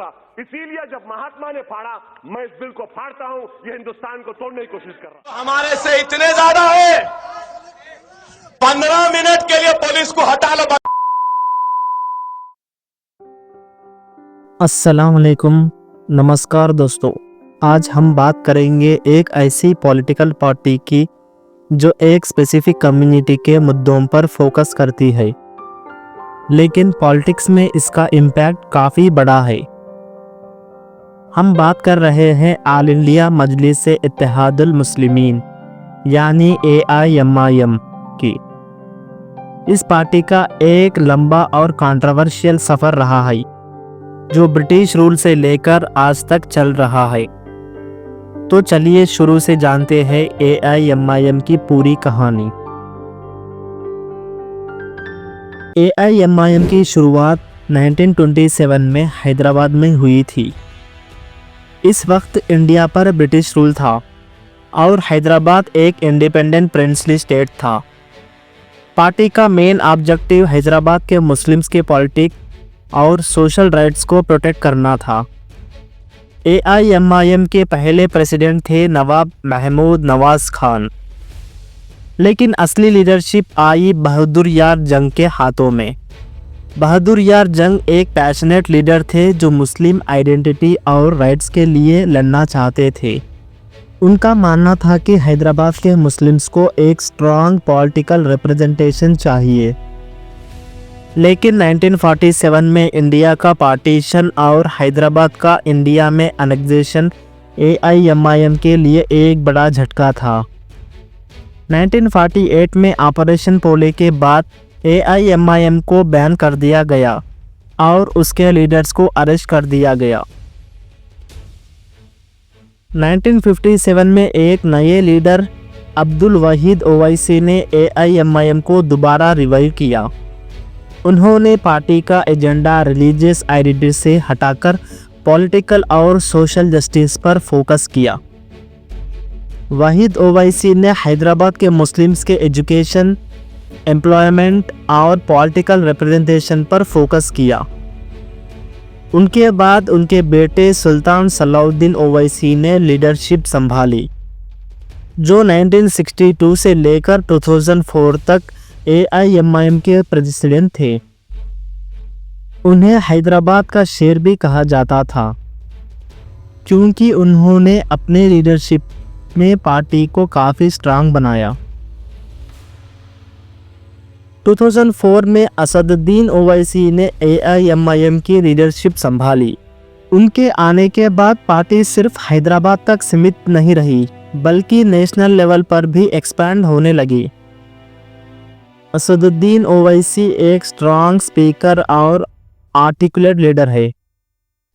इसीलिए जब महात्मा ने फाड़ा, मैं इस बिल को फाड़ता हूं। ये हिंदुस्तान को तोड़ने की कोशिश कर रहा है। हमारे से इतने ज्यादा है, 15 मिनट के लिए पुलिस को हटा लो। अस्सलाम वालेकुम, नमस्कार दोस्तों। आज हम बात करेंगे एक ऐसी पॉलिटिकल पार्टी की जो एक स्पेसिफिक कम्युनिटी के मुद्दों पर फोकस करती है, लेकिन पॉलिटिक्स में इसका इम्पैक्ट काफ़ी बड़ा है। हम बात कर रहे हैं ऑल इंडिया मजलिस इत्तेहादुल मुस्लिमीन यानी AIMIM की। इस पार्टी का एक लंबा और कंट्रोवर्शियल सफ़र रहा है जो ब्रिटिश रूल से लेकर आज तक चल रहा है। तो चलिए शुरू से जानते हैं AIMIM की पूरी कहानी। AIMIM की शुरुआत 1927 में हैदराबाद में हुई थी। इस वक्त इंडिया पर ब्रिटिश रूल था और हैदराबाद एक इंडिपेंडेंट प्रिंसली स्टेट था। पार्टी का मेन ऑब्जेक्टिव हैदराबाद के मुस्लिम्स के पॉलिटिक्स और सोशल राइट्स को प्रोटेक्ट करना था। AIMIM के पहले प्रेसिडेंट थे नवाब महमूद नवाज खान, लेकिन असली लीडरशिप आई बहादुर यार जंग के हाथों में। बहादुर यार जंग एक पैशनेट लीडर थे जो मुस्लिम आइडेंटिटी और राइट्स के लिए लड़ना चाहते थे। उनका मानना था कि हैदराबाद के मुस्लिम्स को एक स्ट्रॉन्ग पॉलिटिकल रिप्रेजेंटेशन चाहिए। लेकिन 1947 में इंडिया का पार्टीशन और हैदराबाद का इंडिया में अनेक्सेशन AIMIM के लिए एक बड़ा झटका था। 1948 में ऑपरेशन पोले के बाद AIMIM को बैन कर दिया गया और उसके लीडर्स को अरेस्ट कर दिया गया। 1957 में एक नए लीडर अब्दुल वहीद ओवैसी ने AIMIM को दोबारा रिवाइव किया। उन्होंने पार्टी का एजेंडा रिलीजियस आइडेंटिटी से हटाकर पॉलिटिकल और सोशल जस्टिस पर फोकस किया। वहीद ओवैसी ने हैदराबाद के मुस्लिम्स के एजुकेशन, एम्प्लॉयमेंट और पॉलिटिकल रिप्रेजेंटेशन पर फोकस किया। उनके बाद उनके बेटे सुल्तान सलाउद्दीन ओवैसी ने लीडरशिप संभाली, जो 1962 से लेकर 2004 तक AIMIM के प्रेसिडेंट थे। उन्हें हैदराबाद का शेर भी कहा जाता था, क्योंकि उन्होंने अपने लीडरशिप में पार्टी को काफ़ी स्ट्रांग बनाया। 2004 में असदुद्दीन ओवैसी ने AIMIM की लीडरशिप संभाली। उनके आने के बाद पार्टी सिर्फ हैदराबाद तक सीमित नहीं रही, बल्कि नेशनल लेवल पर भी एक्सपैंड होने लगी। असदुद्दीन ओवैसी एक स्ट्रॉन्ग स्पीकर और आर्टिकुलेट लीडर है,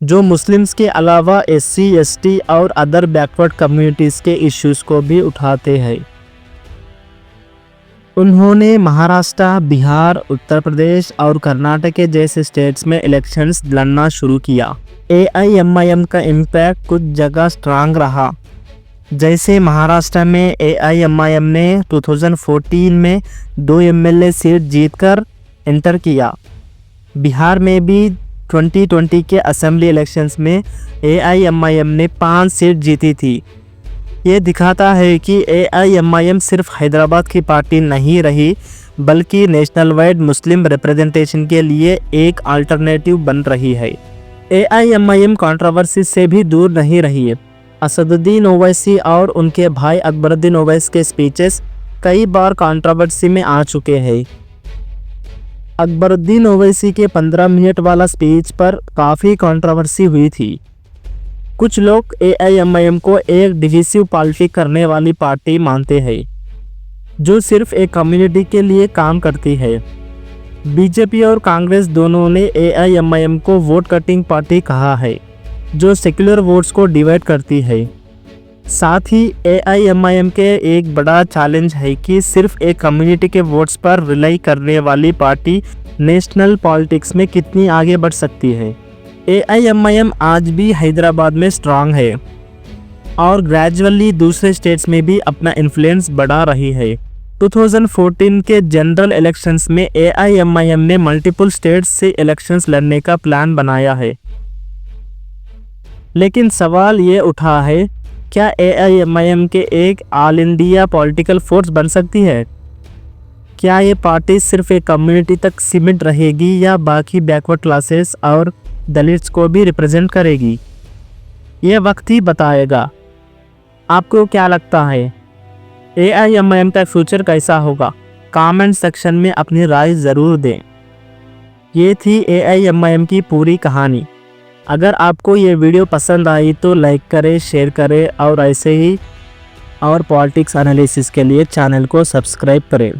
जो मुस्लिम्स के अलावा SC, ST और अदर बैकवर्ड कम्युनिटीज़ के इश्यूज़ को भी उठाते हैं। उन्होंने महाराष्ट्र, बिहार, उत्तर प्रदेश और कर्नाटक जैसे स्टेट्स में इलेक्शंस लड़ना शुरू किया। AIMIM का इम्पैक्ट कुछ जगह स्ट्रांग रहा, जैसे महाराष्ट्र में AIMIM ने 2014 में 2 MLA सीट जीतकर एंटर किया। बिहार में भी 2020 के असेंबली इलेक्शंस में AIMIM ने 5 सीट जीती थी। ये दिखाता है कि AIMIM सिर्फ हैदराबाद की पार्टी नहीं रही, बल्कि नेशनल वाइड मुस्लिम रिप्रेजेंटेशन के लिए एक अल्टरनेटिव बन रही है। AIMIM कंट्रोवर्सी से भी दूर नहीं रही है। असदुद्दीन ओवैसी और उनके भाई अकबरुद्दीन ओवैसी के स्पीचेस कई बार कंट्रोवर्सी में आ चुके हैं। अकबरुद्दीन ओवैसी के 15 मिनट वाला स्पीच पर काफ़ी कंट्रोवर्सी हुई थी। कुछ लोग AIMIM को एक डिविसिव पॉलिटिक्स करने वाली पार्टी मानते हैं, जो सिर्फ एक कम्युनिटी के लिए काम करती है। बीजेपी और कांग्रेस दोनों ने AIMIM को वोट कटिंग पार्टी कहा है, जो सेक्युलर वोट्स को डिवाइड करती है। साथ ही AIMIM के एक बड़ा चैलेंज है कि सिर्फ एक कम्युनिटी के वोट्स पर रिलाई करने वाली पार्टी नेशनल पॉलिटिक्स में कितनी आगे बढ़ सकती है। AIMIM आज भी हैदराबाद में स्ट्रांग है और ग्रेजुअली दूसरे स्टेट्स में भी अपना इन्फ्लुएंस बढ़ा रही है। 2014 के जनरल इलेक्शंस में AIMIM ने मल्टीपल स्टेट्स से इलेक्शंस लड़ने का प्लान बनाया है। लेकिन सवाल ये उठा है, क्या AIMIM के एक ऑल इंडिया पॉलिटिकल फोर्स बन सकती है? क्या ये पार्टी सिर्फ एक कम्युनिटी तक सीमित रहेगी या बाकी बैकवर्ड क्लासेस और दलित्स को भी रिप्रेजेंट करेगी? ये वक्त ही बताएगा। आपको क्या लगता है, AIMIM का फ्यूचर कैसा होगा? कमेंट सेक्शन में अपनी राय ज़रूर दें। ये थी AIMIM की पूरी कहानी। अगर आपको ये वीडियो पसंद आई तो लाइक करें, शेयर करें और ऐसे ही और पॉलिटिक्स एनालिसिस के लिए चैनल को सब्सक्राइब करें।